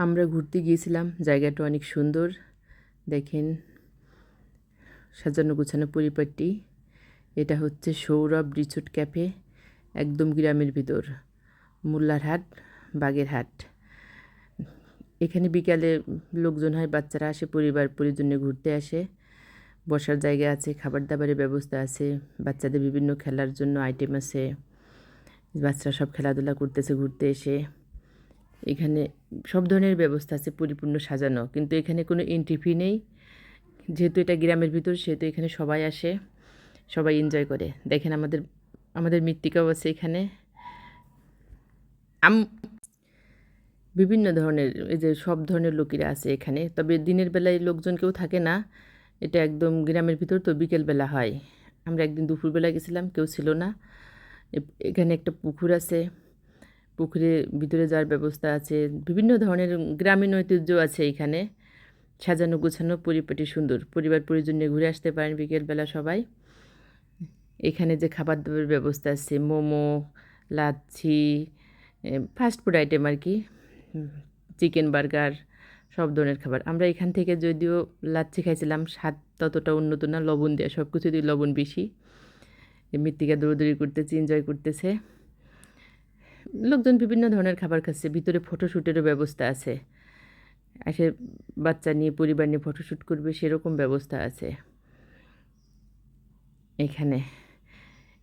আমরা ঘুরতে গিয়েছিলাম, জায়গাটা অনেক সুন্দর। দেখেন সাজানো গোছানো পরিপাটি। এটা হচ্ছে সৌরভ রিসোর্ট ক্যাফে, একদম গ্রামের ভিতর, মোল্লারহাট, বাগেরহাট। এখানে বিকালে লোকজন হয়, বাচ্চারা আসে, পরিবার পরিজন নিয়ে ঘুরতে আসে। বসার জায়গা আছে, খাবার দাবারের ব্যবস্থা আছে, বাচ্চাদের বিভিন্ন খেলার জন্য আইটেম আছে। বাচ্চারা সব খেলাধুলা করতেছে ঘুরতে এসে। এখানে সব ধরনের ব্যবস্থা আছে, পরিপূর্ণ সাজানো, কিন্তু এখানে কোনো এন্ট্রি ফি নেই। যেহেতু এটা গ্রামের ভিতর, সেহেতু এখানে সবাই আসে, সবাই এনজয় করে। দেখেন আমাদের মৃত্তিকাও আছে এখানে। বিভিন্ন ধরনের, এই যে সব ধরনের লোকেরা আছে এখানে। তবে দিনের বেলায় লোকজন কেউ থাকে না, এটা একদম গ্রামের ভিতর, তো বিকেলবেলা হয়। আমরা একদিন দুপুরবেলা গেছিলাম, কেউ ছিল না। এখানে একটা পুকুর আছে, পুকুরে ভিতরে যাওয়ার ব্যবস্থা আছে। বিভিন্ন ধরনের গ্রামীণ ঐতিহ্য আছে এখানে, সাজানো গোছানো পরিপাটি সুন্দর। পরিবার পরিজন নিয়ে ঘুরে আসতে পারেন বিকেলবেলা সবাই। এখানে যে খাবার দাবারের ব্যবস্থা আছে, মোমো, লাচ্ছি, ফাস্টফুড আইটেম আর কি, চিকেন বার্গার, সব ধরনের খাবার। আমরা এখান থেকে যদিও লাচ্ছি খাইছিলাম, স্বাদ ততটা উন্নত না, লবণ দেওয়া, সব কিছু দিয়ে লবণ বেশি। মৃত্তিকা দৌড়দৌড়ি করতেছে, এনজয় করতেছে। লোকজন বিভিন্ন ধরনের খাবার খাচ্ছে। ভিতরে ফটোশ্যুটেরও ব্যবস্থা আছে, এসে বাচ্চা নিয়ে পরিবার নিয়ে ফটোশ্যুট করবে, সেরকম ব্যবস্থা আছে এখানে।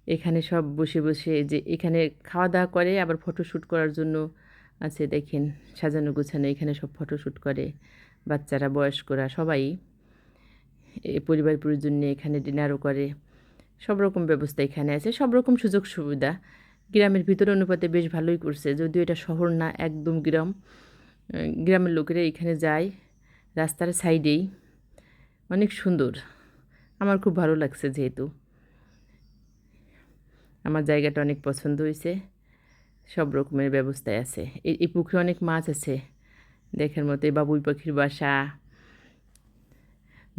এখানে সব বসে বসে যে এখানে খাওয়া দাওয়া করে, আবার ফটোশ্যুট করার জন্য আছে। দেখেন সাজানো গোছানো, এখানে সব ফটোশ্যুট করে বাচ্চারা, বয়স্করা, সবাই। পরিবার পরিজন নিয়ে এখানে ডিনারও করে। সব রকম ব্যবস্থা এখানে আছে, সব রকম সুযোগ সুবিধা। গ্রামের ভিতরে অনুপাতে বেশ ভালোই করছে, যদিও এটা শহর না, একদম গ্রাম। গ্রামের লোকেরা এখানে যায়, রাস্তার সাইডেই। অনেক সুন্দর, আমার খুব ভালো লাগছে। যেহেতু আমার জায়গাটা অনেক পছন্দ হয়েছে, সব রকমের ব্যবস্থায় আছে। এই পুকুরে অনেক মাছ আছে দেখার মতো। বাবুই পাখির বাসা,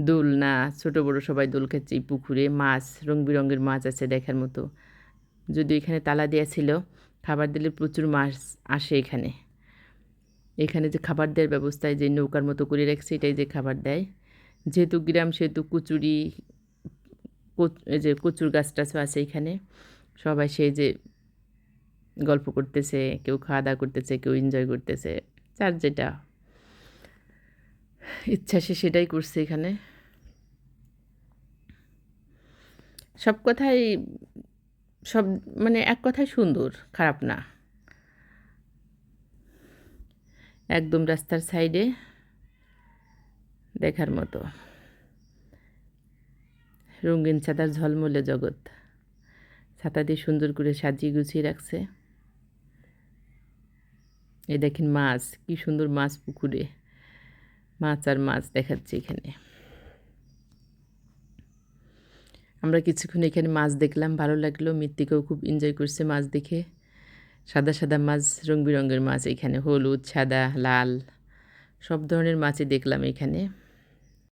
দোলনা, ছোটো বড়ো সবাই দোল খাচ্ছে এই পুকুরে। মাছ, রং বেরঙের মাছ আছে দেখার মতো। যদিও এখানে তালা দেওয়া ছিল, খাবার দিলে প্রচুর মাছ আসে এখানে। এখানে যে খাবার দেওয়ার ব্যবস্থায় যে নৌকার মতো করে রাখছে, এটাই যে খাবার দেয়। যেহেতু গ্রাম, সেহেতু কচুরি, এই যে কচুর গাছ টাছও আছে এখানে। সবাই সেই যে গল্প করতেছে, কেউ খাওয়া দাওয়া করতেছে, কেউ এনজয় করতেছে, যার যেটা ইচ্ছা সে সেটাই করছে এখানে। সব কথাই, সব মানে এক কথায় সুন্দর, খারাপ না। একদম রাস্তার সাইডে, দেখার মতো। রঙিন ছাতার ঝলমলে জগৎ, ছাতা দিয়ে সুন্দর করে সাজিয়ে গুছিয়ে রাখছে। এই দেখেন মাছ, কি সুন্দর মাছ পুকুরে, মাছ আর মাছ দেখাচ্ছে এখানে। আমরা কিছুক্ষণ এখানে মাছ দেখলাম, ভালো লাগলো। মৃত্তিকাও খুব এনজয় করছে মাছ দেখে। সাদা সাদা মাছ, রং বেরঙের মাছ এখানে, হলুদ, সাদা, লাল, সব ধরনের মাছই দেখলাম এখানে।